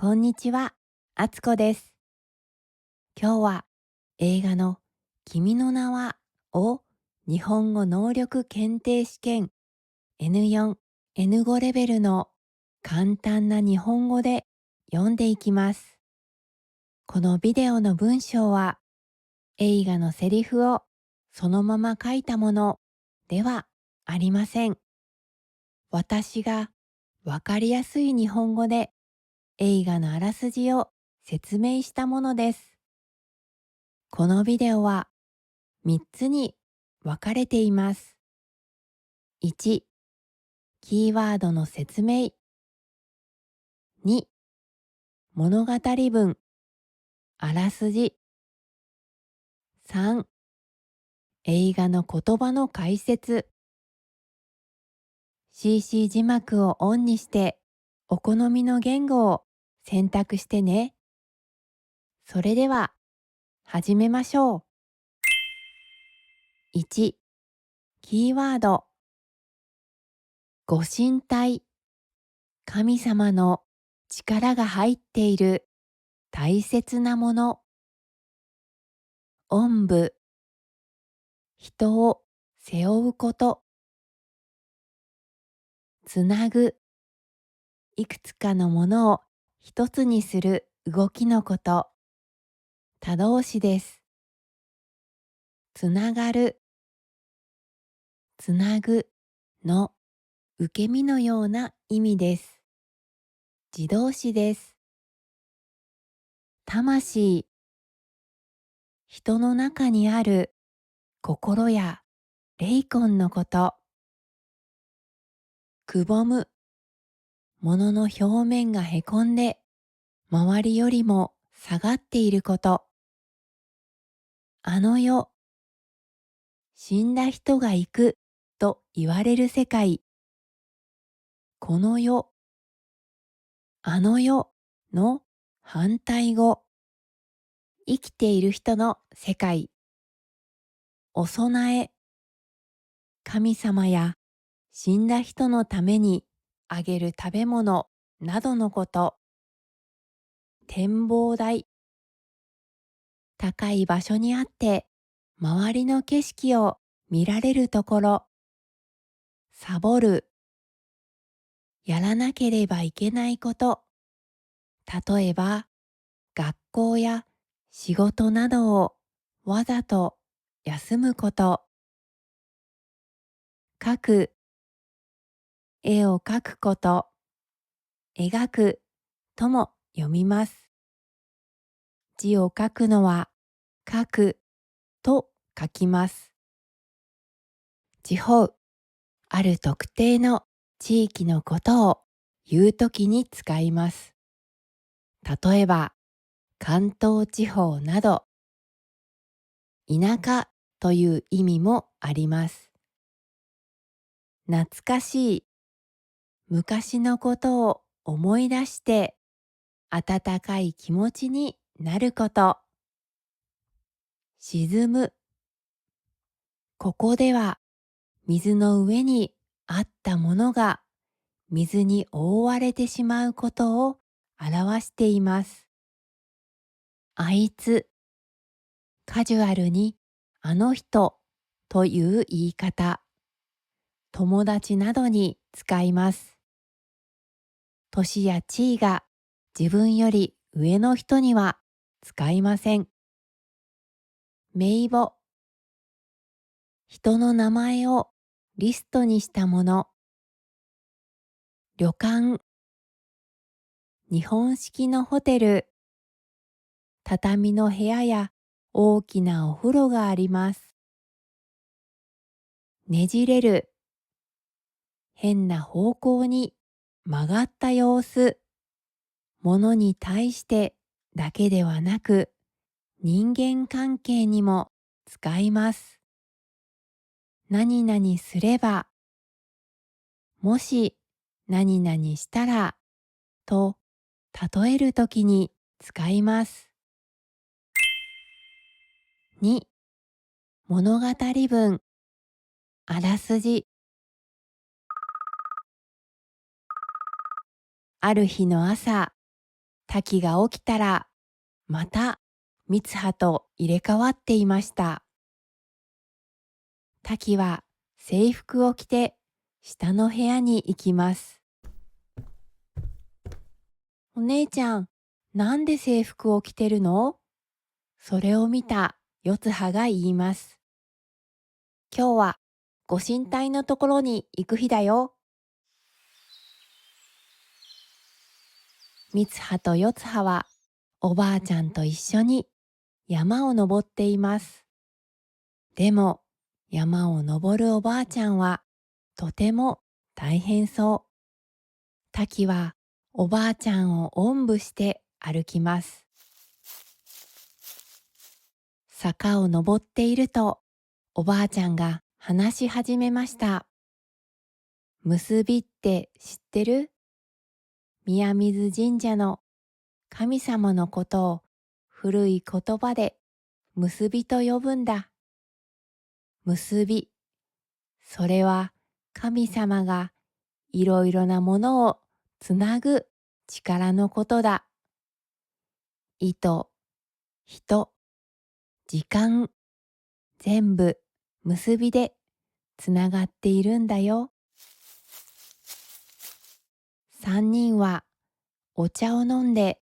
こんにちは、あつこです。今日は映画の君の名はを日本語能力検定試験 N4、N5 レベルの簡単な日本語で読んでいきます。このビデオの文章は映画のセリフをそのまま書いたものではありません。私がわかりやすい日本語で映画のあらすじを説明したものです。このビデオは3つに分かれています。1、キーワードの説明。2、物語文、あらすじ。3、映画の言葉の解説。CC 字幕をオンにしてお好みの言語を選択してね。それでは始めましょう。1、キーワード。ご神体、神様の力が入っている大切なもの。おんぶ、人を背負うこと。つなぐ、いくつかのものを一つにする動きのこと。他動詞です。つながる、つなぐの受け身のような意味です。自動詞です。魂、人の中にある心や霊魂のこと。くぼむ、物の表面がへこんで周りよりも下がっていること。あの世、死んだ人が行くと言われる世界。この世、あの世の反対語。生きている人の世界。お供え、神様や死んだ人のためにあげる食べ物などのこと。展望台、高い場所にあって周りの景色を見られるところ。サボる、やらなければいけないこと。例えば、学校や仕事などをわざと休むこと。描く、絵を描くこと。描くとも読みます。字を書くのは書くと書きます。地方、ある特定の地域のことを言うときに使います。例えば、関東地方など、田舎という意味もあります。懐かしい、昔のことを思い出して温かい気持ちになること。沈む、ここでは水の上にあったものが水に覆われてしまうことを表しています。あいつ、カジュアルにあの人という言い方。友達などに使います。年や地位が自分より上の人には使いません。名簿、人の名前をリストにしたもの。旅館、日本式のホテル。畳の部屋や大きなお風呂があります。ねじれる、変な方向に曲がった様子。ものに対してだけではなく、人間関係にも使います。何々すれば、もし何々したらと例えるときに使います。2、物語文、あらすじ。ある日の朝、滝が起きたら、また三葉と入れ替わっていました。滝は制服を着て下の部屋に行きます。お姉ちゃん、なんで制服を着てるの？それを見た四葉が言います。今日はご神体のところに行く日だよ。三葉と四葉はおばあちゃんと一緒に山を登っています。でも山を登るおばあちゃんはとても大変そう。滝はおばあちゃんをおんぶして歩きます。坂を登っているとおばあちゃんが話し始めました。結びって知ってる？宮水神社の神様のことを古い言葉で結びと呼ぶんだ。結び、それは神様がいろいろなものをつなぐ力のことだ。糸、人、時間、全部結びでつながっているんだよ。三人はお茶を飲んで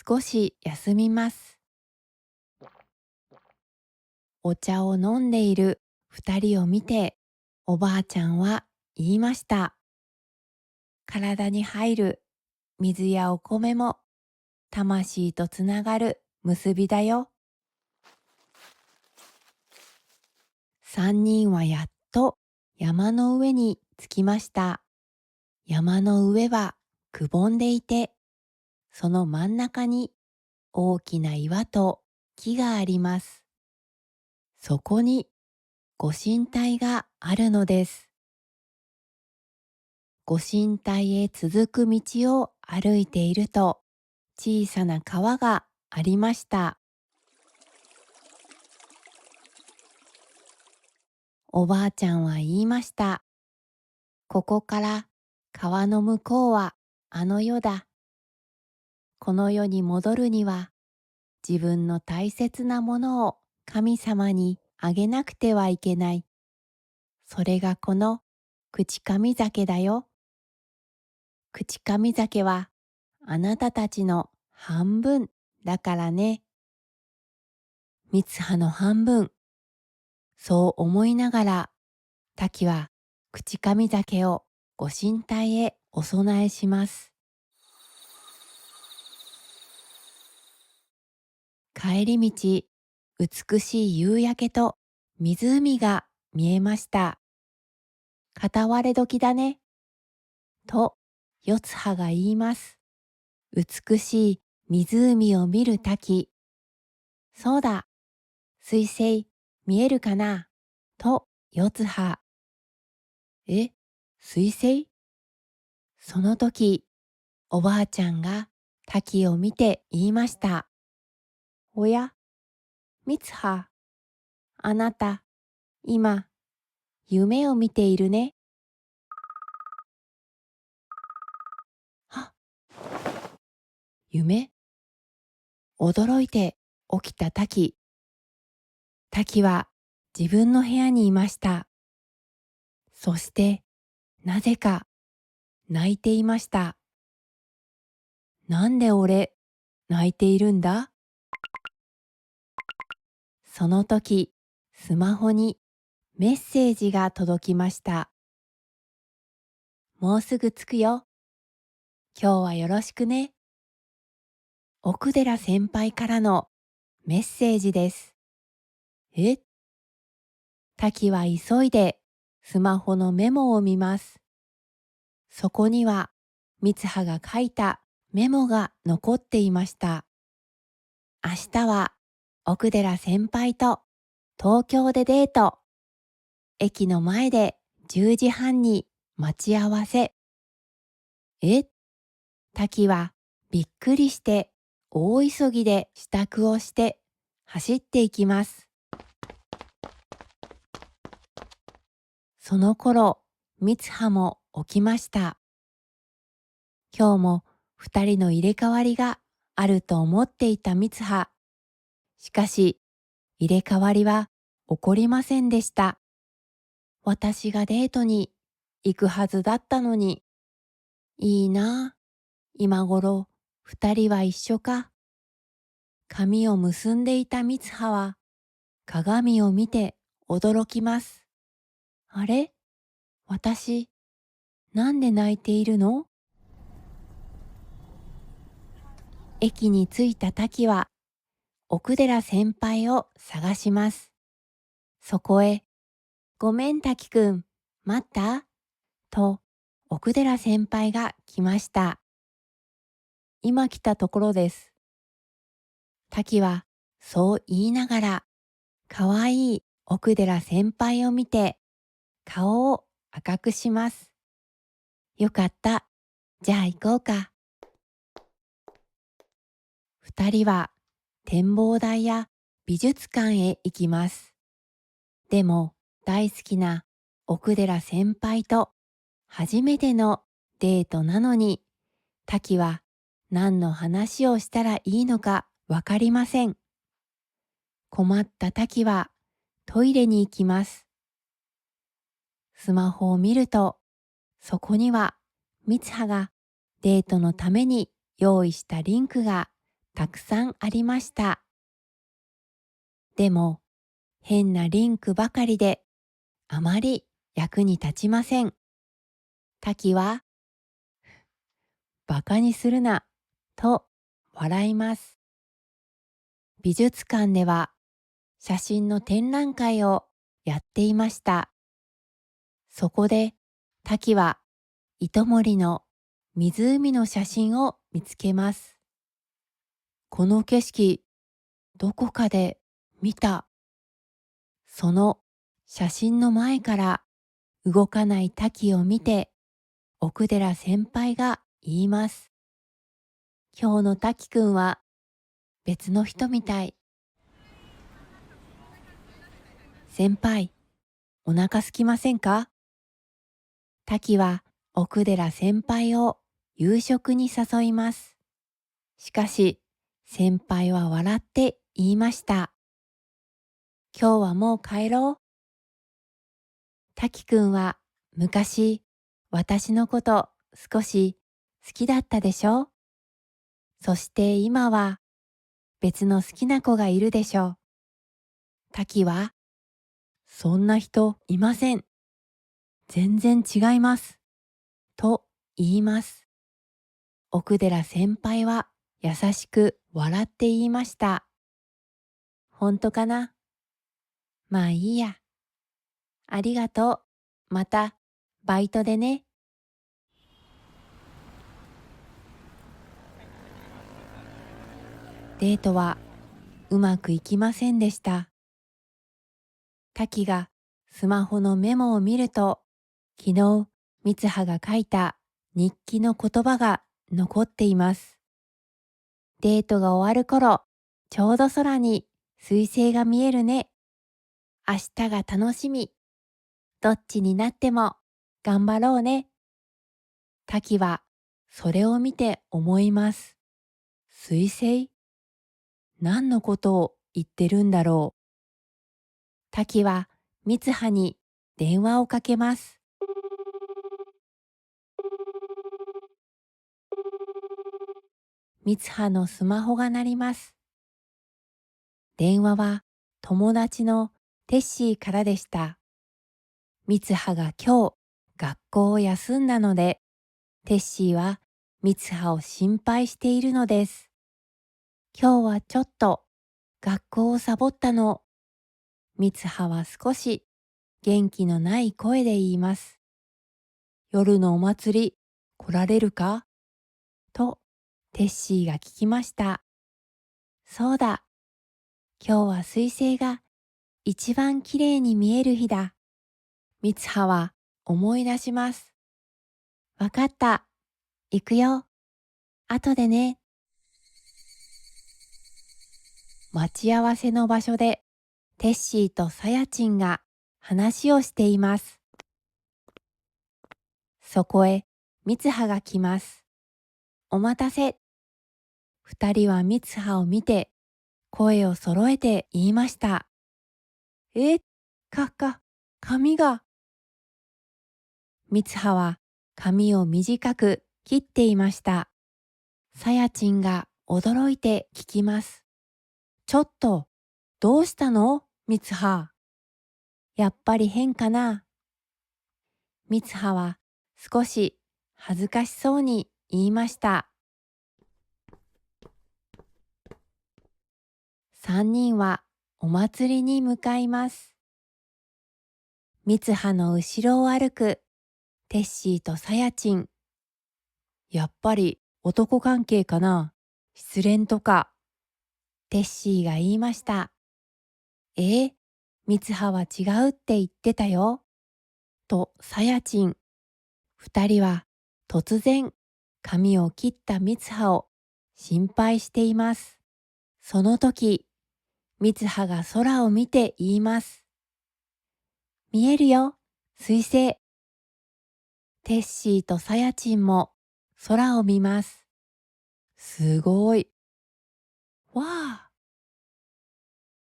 少し休みます。お茶を飲んでいる二人を見ておばあちゃんは言いました。体に入る水やお米も魂とつながる結びだよ。三人はやっと山の上に着きました。山の上はくぼんでいて、その真ん中に大きな岩と木があります。そこにご神体があるのです。ご神体へ続く道を歩いていると、小さな川がありました。おばあちゃんは言いました。ここから川の向こうはあの世だ。この世に戻るには自分の大切なものを神様にあげなくてはいけない。それがこの口神酒だよ。口神酒はあなたたちの半分だからね。三葉の半分。そう思いながら滝は口神酒をご神体へお供えします。帰り道、美しい夕焼けと湖が見えました。片割れ時だね。と、四葉が言います。美しい湖を見る滝。そうだ、水星見えるかな？と、四葉。え、水星？その時、おばあちゃんが滝を見て言いました。おや、三葉、あなた、今、夢を見ているね。は、夢？驚いて起きた滝。滝は自分の部屋にいました。そして、なぜか泣いていました。なんで俺、泣いているんだ？その時、スマホにメッセージが届きました。もうすぐ着くよ。今日はよろしくね。奥寺先輩からのメッセージです。え？滝は急いでスマホのメモを見ます。そこには三葉が書いたメモが残っていました。明日は奥寺先輩と東京でデート。駅の前で10時半に待ち合わせ。え？滝はびっくりして大急ぎで支度をして走っていきます。その頃、三葉も起きました。今日も二人の入れ替わりがあると思っていた三葉。しかし、入れ替わりは起こりませんでした。私がデートに行くはずだったのに。いいなあ、今頃二人は一緒か。髪を結んでいた三葉は鏡を見て驚きます。あれ、私、なんで泣いているの？駅に着いた滝は奥寺先輩を探します。そこへ、ごめん滝くん、待った？と奥寺先輩が来ました。今来たところです。滝はそう言いながら、かわいい奥寺先輩を見て、顔を赤くします。よかった。じゃあ行こうか。二人は展望台や美術館へ行きます。でも大好きな奥寺先輩と初めてのデートなのに、滝は何の話をしたらいいのかわかりません。困った滝はトイレに行きます。スマホを見ると、そこには三葉がデートのために用意したリンクがたくさんありました。でも変なリンクばかりであまり役に立ちません。滝はバカにするなと笑います。美術館では写真の展覧会をやっていました。そこで滝は糸守の湖の写真を見つけます。この景色、どこかで見た。その写真の前から動かない滝を見て、奥寺先輩が言います。今日の滝くんは別の人みたい。先輩、お腹すきませんか？滝は奥寺先輩を夕食に誘います。しかし、先輩は笑って言いました。今日はもう帰ろう。滝くんは昔、私のこと少し好きだったでしょ？そして今は別の好きな子がいるでしょう。滝は、そんな人いません。全然違います。と言います。奥寺先輩は優しく笑って言いました。本当かな？まあいいや。ありがとう。またバイトでね。デートはうまくいきませんでした。滝がスマホのメモを見ると、昨日三葉が書いた日記の言葉が残っています。デートが終わる頃、ちょうど空に彗星が見えるね。明日が楽しみ。どっちになっても頑張ろうね。滝はそれを見て思います。彗星？何のことを言ってるんだろう。滝は三葉に電話をかけます。三葉のスマホが鳴ります。電話は友達のテッシーからでした。三葉が今日学校を休んだので、テッシーは三葉を心配しているのです。今日はちょっと学校をサボったの。三葉は少し元気のない声で言います。夜のお祭り来られるか？とテッシーが聞きました。そうだ。今日は彗星が一番きれいに見える日だ。三葉は思い出します。わかった。行くよ。後でね。待ち合わせの場所でテッシーとさやちんが話をしています。そこへ三葉が来ます。お待たせ。二人は三葉を見て声を揃えて言いました。え、髪が。三葉は髪を短く切っていました。さやちんが驚いて聞きます。ちょっと、どうしたの三葉。やっぱり変かな。三葉は少し恥ずかしそうに言いました。三人はお祭りに向かいます。三葉の後ろを歩くテッシーとさやちん。やっぱり男関係かな。失恋とか。テッシーが言いました。三葉は違うって言ってたよ。とさやちん。二人は突然髪を切った三葉を心配しています。その時、三葉が空を見て言います。見えるよ、彗星。テッシーとさやちんも空を見ます。すごい。わあ。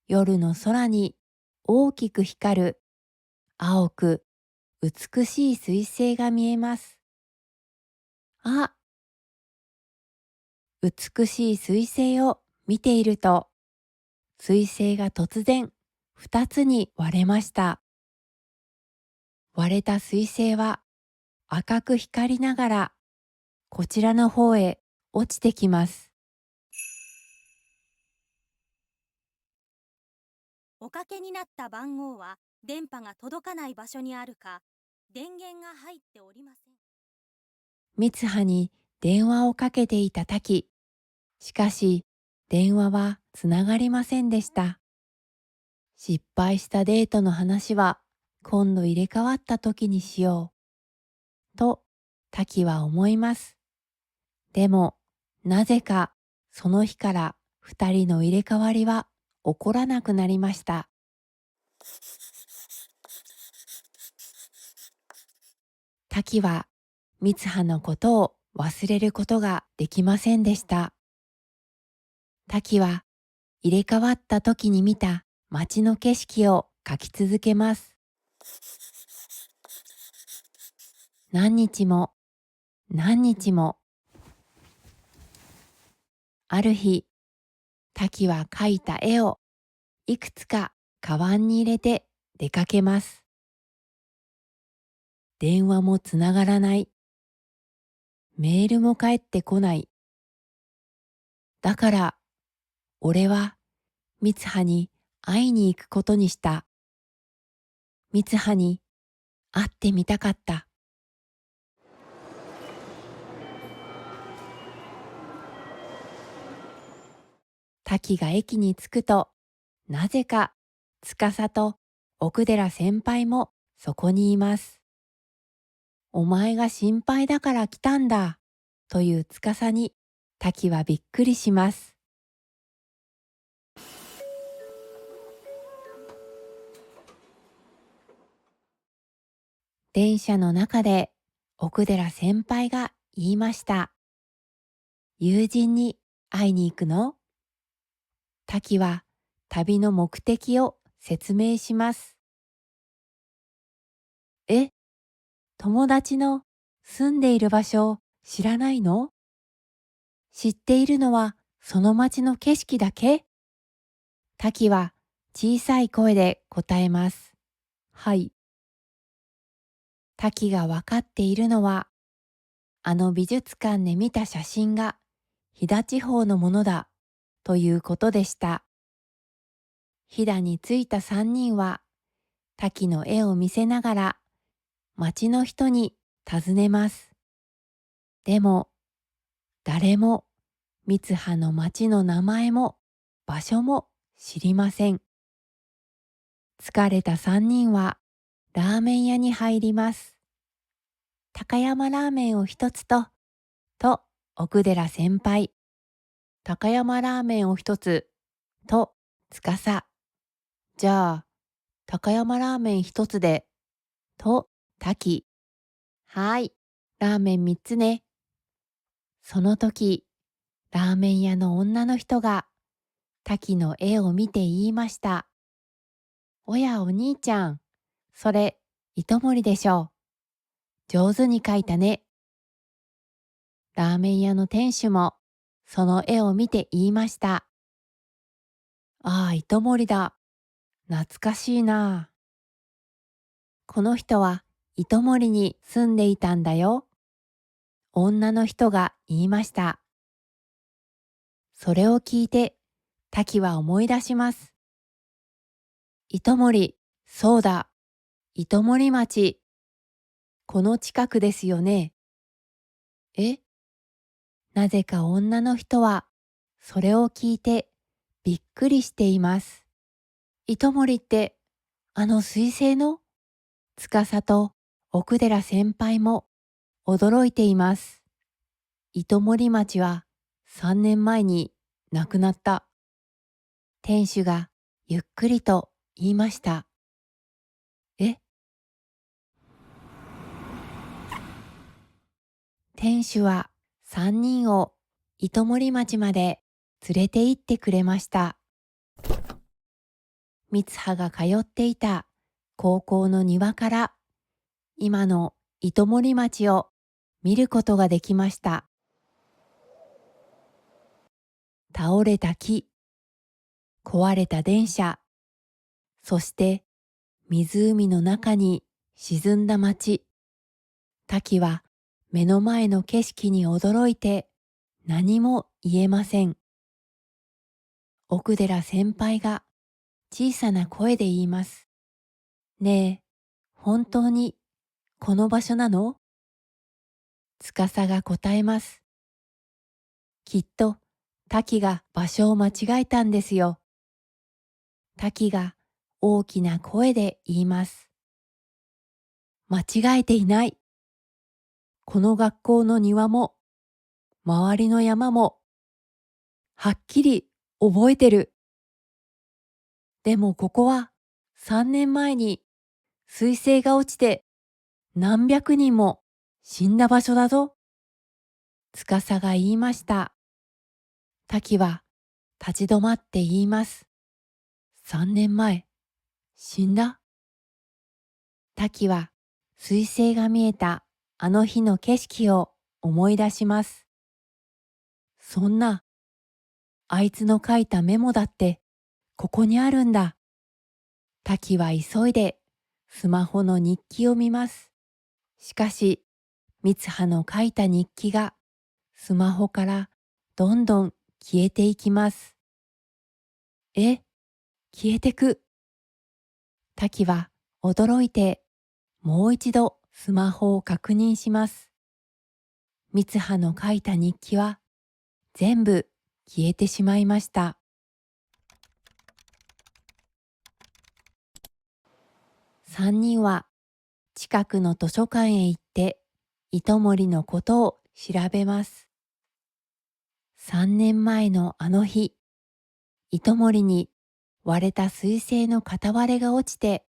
夜の空に大きく光る青く美しい彗星が見えます。あ、美しい彗星を見ていると、彗星が突然二つに割れました。割れた彗星は赤く光りながらこちらの方へ落ちてきます。おかけになった番号は電波が届かない場所にあるか、電源が入っておりません。三葉に電話をかけていた滝。しかし電話はつながりませんでした。失敗したデートの話は今度入れ替わった時にしよう。と滝は思います。でもなぜかその日から二人の入れ替わりは起こらなくなりました。滝は三葉のことを忘れることができませんでした。滝は入れ替わった時に見た街の景色を描き続けます。何日も何日も。ある日、滝は描いた絵をいくつかカバンに入れて出かけます。電話もつながらない。メールも返ってこない。だから、俺は三葉に会いに行くことにした。三葉に会ってみたかった。滝が駅に着くと、なぜか司と奥寺先輩もそこにいます。お前が心配だから来たんだ、という司に滝はびっくりします。電車の中で奥寺先輩が言いました。友人に会いに行くの？滝は旅の目的を説明します。え、友達の住んでいる場所を知らないの？知っているのはその町の景色だけ？滝は小さい声で答えます。はい。滝がわかっているのは、あの美術館で見た写真が飛騨地方のものだということでした。飛騨に着いた三人は滝の絵を見せながら町の人に尋ねます。でも誰も三葉の町の名前も場所も知りません。疲れた三人はラーメン屋に入ります。高山ラーメンを一つと奥寺先輩。高山ラーメンを一つ、と司。じゃあ、高山ラーメン一つで、と滝。はい、ラーメン三つね。その時、ラーメン屋の女の人が滝の絵を見て言いました。おやお兄ちゃん、それ糸森でしょう。上手に描いたね。ラーメン屋の店主もその絵を見て言いました。ああ、糸森だ。懐かしいな。この人は糸森に住んでいたんだよ。女の人が言いました。それを聞いて滝は思い出します。糸森、そうだ、糸森町。この近くですよね。え、なぜか女の人はそれを聞いてびっくりしています。糸森ってあの彗星の？司と奥寺先輩も驚いています。糸森町は3年前に亡くなった。店主がゆっくりと言いました。え？店主は3人を糸森町まで連れて行ってくれました。三葉が通っていた高校の庭から今の糸森町を見ることができました。倒れた木、壊れた電車、そして湖の中に沈んだ町。滝は目の前の景色に驚いて何も言えません。奥寺先輩が小さな声で言います。ねえ、本当にこの場所なの？司が答えます。きっと滝が場所を間違えたんですよ。滝が大きな声で言います。間違えていない。この学校の庭も周りの山もはっきり覚えてる。でもここは3年前に彗星が落ちて何百人も死んだ場所だぞ。司が言いました。滝は立ち止まって言います。3年前、死んだ？滝は彗星が見えたあの日の景色を思い出します。そんな、あいつの書いたメモだってここにあるんだ。滝は急いでスマホの日記を見ます。しかし、三葉の書いた日記がスマホからどんどん消えていきます。え、消えてく。滝は驚いてもう一度スマホを確認します。三葉の書いた日記は全部消えてしまいました。三人は近くの図書館へ行って糸森のことを調べます。3年前のあの日、糸森に割れた彗星の片割れが落ちて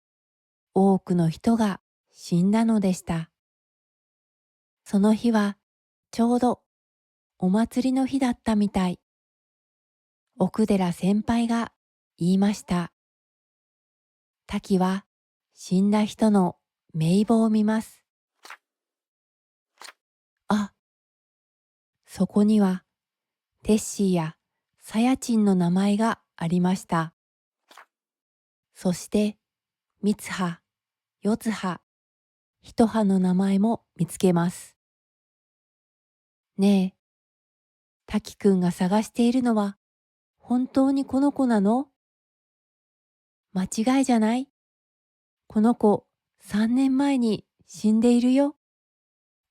多くの人が死んだのでした。その日はちょうどお祭りの日だったみたい。奥寺先輩が言いました。滝は死んだ人の名簿を見ます。あ、そこにはテッシーやさやちんの名前がありました。そして三葉、四葉、一葉の名前も見つけます。ねえ、滝くんが探しているのは本当にこの子なの？間違いじゃない？この子3年前に死んでいるよ。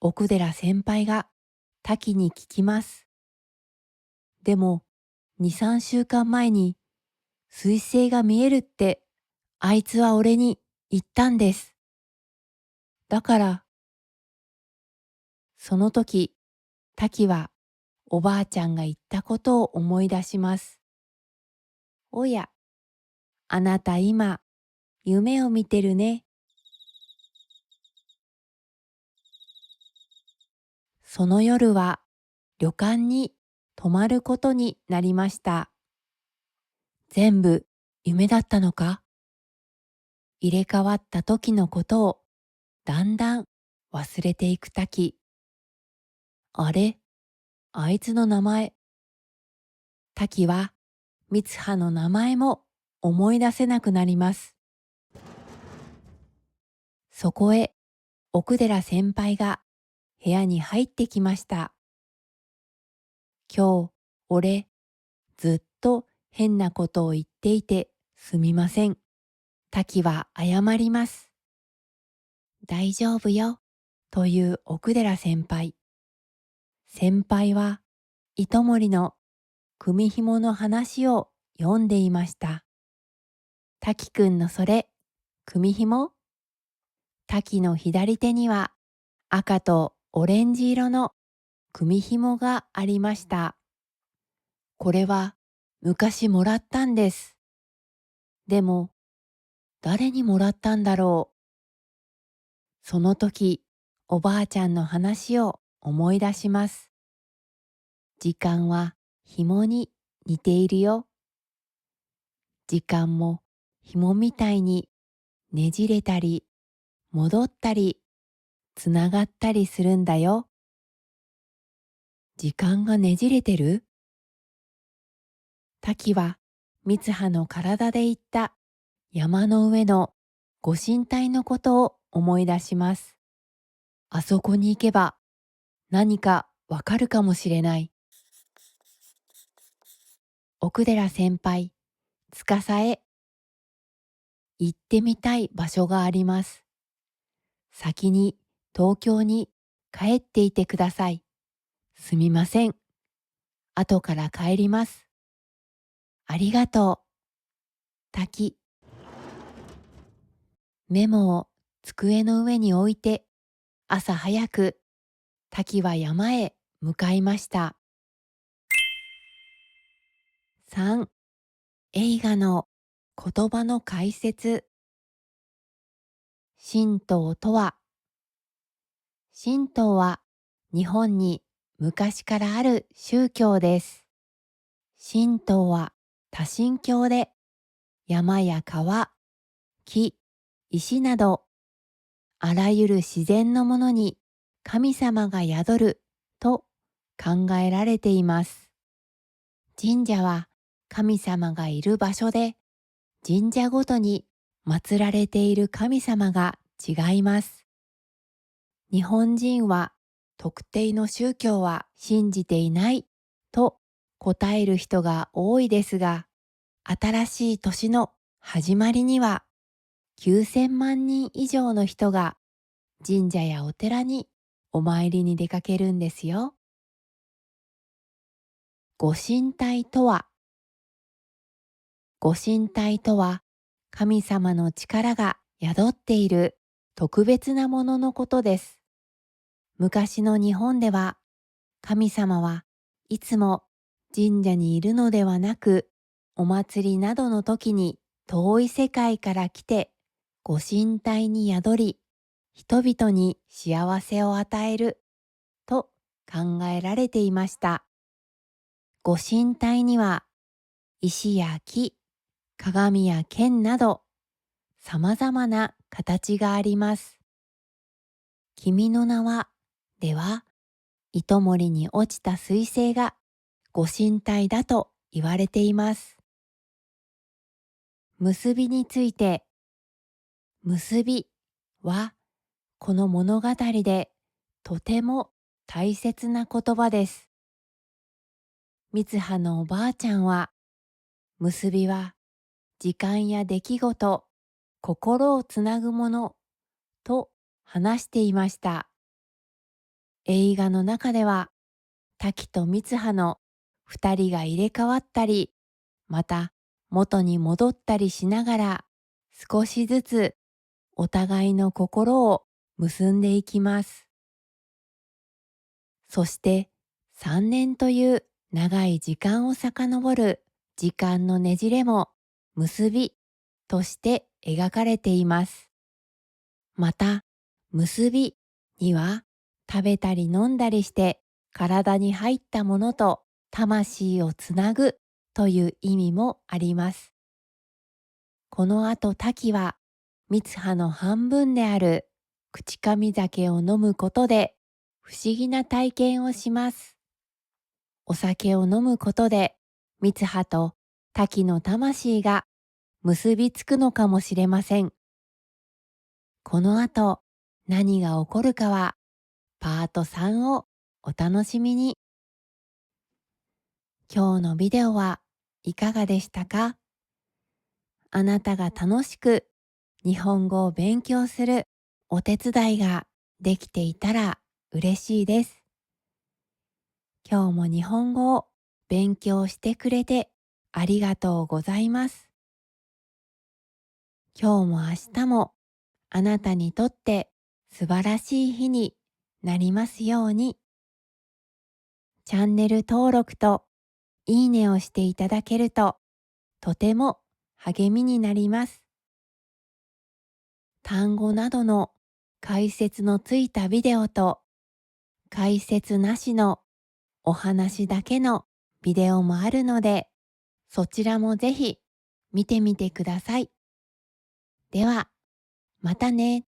奥寺先輩が滝に聞きます。でも2、3週間前に彗星が見えるってあいつは俺に言ったんです。だから、その時、滝はおばあちゃんが言ったことを思い出します。おや、あなた今、夢を見てるね。その夜は旅館に止まることになりました。全部夢だったのか？入れ替わった時のことをだんだん忘れていく滝。あれ、あいつの名前。滝は三葉の名前も思い出せなくなります。そこへ奥寺先輩が部屋に入ってきました。今日、俺、ずっと変なことを言っていてすみません。滝は謝ります。大丈夫よ、という奥寺先輩。先輩は糸守の組紐の話を読んでいました。滝くんのそれ、組紐？滝の左手には赤とオレンジ色の組紐がありました。これは昔もらったんです。でも、誰にもらったんだろう。その時、おばあちゃんの話を思い出します。時間は紐に似ているよ。時間も紐みたいにねじれたり、戻ったり、つながったりするんだよ。時間がねじれてる？滝は三葉の体で行った山の上のご神体のことを思い出します。あそこに行けば何かわかるかもしれない。奥寺先輩、司へ行ってみたい場所があります。先に東京に帰っていてください。すみません。後から帰ります。ありがとう。滝。メモを机の上に置いて、朝早く滝は山へ向かいました。3. 映画の言葉の解説。神道とは、神道は日本に昔からある宗教です。神道は多神教で山や川、木、石などあらゆる自然のものに神様が宿ると考えられています。神社は神様がいる場所で、神社ごとに祀られている神様が違います。日本人は特定の宗教は信じていないと答える人が多いですが、新しい年の始まりには9000万人以上の人が神社やお寺にお参りに出かけるんですよ。ご神体とは、ご神体とは神様の力が宿っている特別なもののことです。昔の日本では神様はいつも神社にいるのではなく、お祭りなどの時に遠い世界から来てご神体に宿り、人々に幸せを与えると考えられていました。ご神体には石や木、鏡や剣など様々な形があります。君の名はでは、糸守に落ちた彗星がご神体だと言われています。結びについて、結びはこの物語でとても大切な言葉です。三葉のおばあちゃんは、結びは時間や出来事、心をつなぐものと話していました。映画の中では、滝と三葉の二人が入れ替わったり、また元に戻ったりしながら、少しずつお互いの心を結んでいきます。そして3年という長い時間を遡る時間のねじれも結びとして描かれています。また、結びには食べたり飲んだりして体に入ったものと魂をつなぐという意味もあります。この後滝は、蜜葉の半分である口上酒を飲むことで不思議な体験をします。お酒を飲むことで蜜葉と滝の魂が結びつくのかもしれません。この後何が起こるかはパート3をお楽しみに。今日のビデオはいかがでしたか？あなたが楽しく日本語を勉強するお手伝いができていたら嬉しいです。今日も日本語を勉強してくれてありがとうございます。今日も明日もあなたにとって素晴らしい日になりますように。チャンネル登録といいねをしていただけるととても励みになります。単語などの解説のついたビデオと解説なしのお話だけのビデオもあるので、そちらもぜひ見てみてください。では、またね。